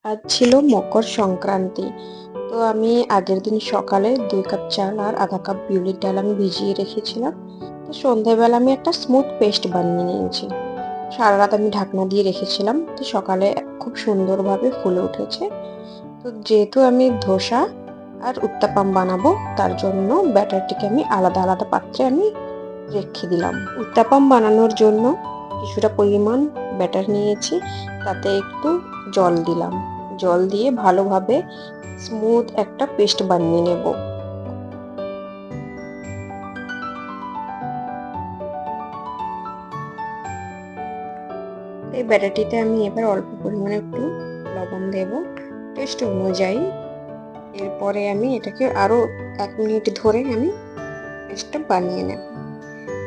আজ ছিল মকর সংক্রান্তি। তো আমি আগের দিন সকালে ২ কাপ চাল আর আধা কাপ বিউলির ডাল আমি ভিজিয়ে রেখেছিলাম। তো সন্ধ্যাবেলা আমি একটা স্মুথ পেস্ট বানিয়ে নিয়েছি। সারারাত আমি ঢাকনা দিয়ে রেখেছিলাম। তো সকালে খুব সুন্দরভাবে ফুলে উঠেছে। তো যেহেতু আমি ধোসা আর উত্তাপাম বানাবো, তার জন্য ব্যাটারটিকে আমি আলাদা আলাদা পাত্রে আমি রেখে দিলাম। উত্তাপাম বানানোর জন্য কিছুটা পরিমাণ ব্যাটার নিয়েছি, তাতে একটু জল দিলাম। জল দিয়ে ভালোভাবে স্মুথ একটা পেস্ট বানিয়ে নেব। এই ব্যাটারটিতে আমি এবার অল্প পরিমাণে একটু লবণ দেব টেস্ট অনুযায়ী। এরপরে আমি এটাকে আরো ১ মিনিট ধরে আমি পেস্টটা বানিয়ে নেব।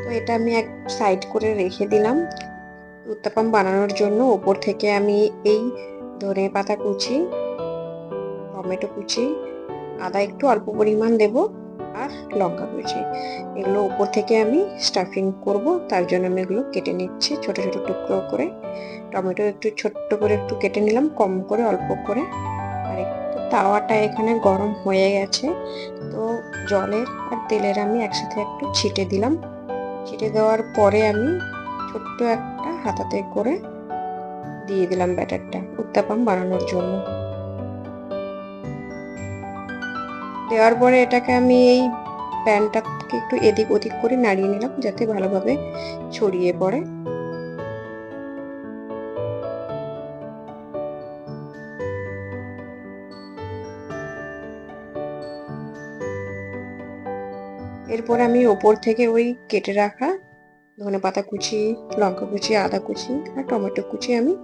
তো এটা আমি এক সাইড করে রেখে দিলাম। উত্তাপাম বানানোর জন্য ওপর থেকে আমি এই ধনেপাতা কুচি, টমেটো কুচি, আদা একটু অল্প পরিমাণ দেব আর লঙ্কা কুচি, এগুলো উপর থেকে আমি স্টাফিং করব। তার জন্য আমি এগুলো কেটে নিচ্ছি ছোট ছোট টুকরো করে। টমেটো একটু ছোট্ট করে একটু কেটে নিলাম, কম করে অল্প করে। আর একটু তাওয়াটা এখানে গরম হয়ে গেছে, তো জলের আর তেলের আমি একসাথে একটু ছিটে দিলাম। ছিটে দেওয়ার পরে আমি ছোট্ট একটা হাতাতে করে দিয়ে দিলাম ব্যাটারটা উত্তাপাম বানানোর জন্য। দেওয়ার পরে এটাকে আমি এই প্যানটাকে একটু এদিক ওদিক করে নাড়িয়ে নিলাম যাতে ভালোভাবে ছড়িয়ে পড়ে। এরপর আমি ওপর থেকে ওই কেটে রাখা ধনেপাতা কুচি, লঙ্কা কুচি, আদা কুচি আর টমেটো কুচি আমি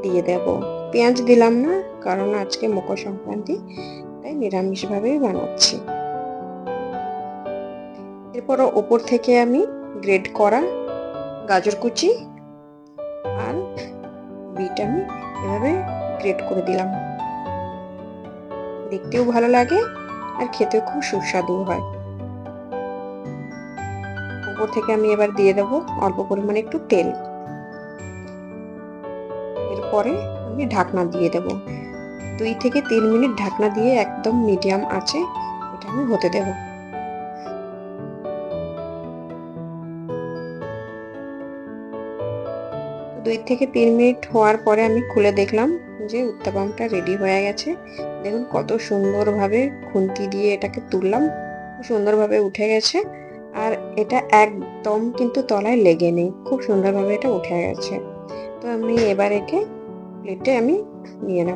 দিয়ে দেব। পেঁয়াজ দিলাম না, কারণ আজকে মকর সংক্রান্তি, তাই নিরামিষভাবেই বানাচ্ছি। এরপর ওপর থেকে আমি গ্রেট করা গাজর কুচি আর বিট আমি এভাবে গ্রেট করে দিলাম। দেখতেও ভালো লাগে আর খেতেও খুব সুস্বাদু হয়। উপর থেকে আমি এবার দিয়ে দেব অল্প পরিমাণে একটু তেল। এরপরে আমি ঢাকনা দিয়ে দেব। ২ থেকে ৩ মিনিট ঢাকনা দিয়ে একদম মিডিয়াম আঁচে এটা আমি হতে দেব। ২ থেকে ৩ মিনিট হওয়ার পরে আমি খুলে দেখলাম যে উত্তাপামটা রেডি হয়ে গেছে। দেখুন কত সুন্দরভাবে খুন্তি দিয়ে এটাকে তুললাম, খুব সুন্দরভাবে উঠে গেছে। আর এটা একদম কিন্তু তলায় লেগে নেই, খুব সুন্দরভাবে এটা উঠে গেছে। তো আমি এবার একে প্লেটে আমি নিয়ে নেব।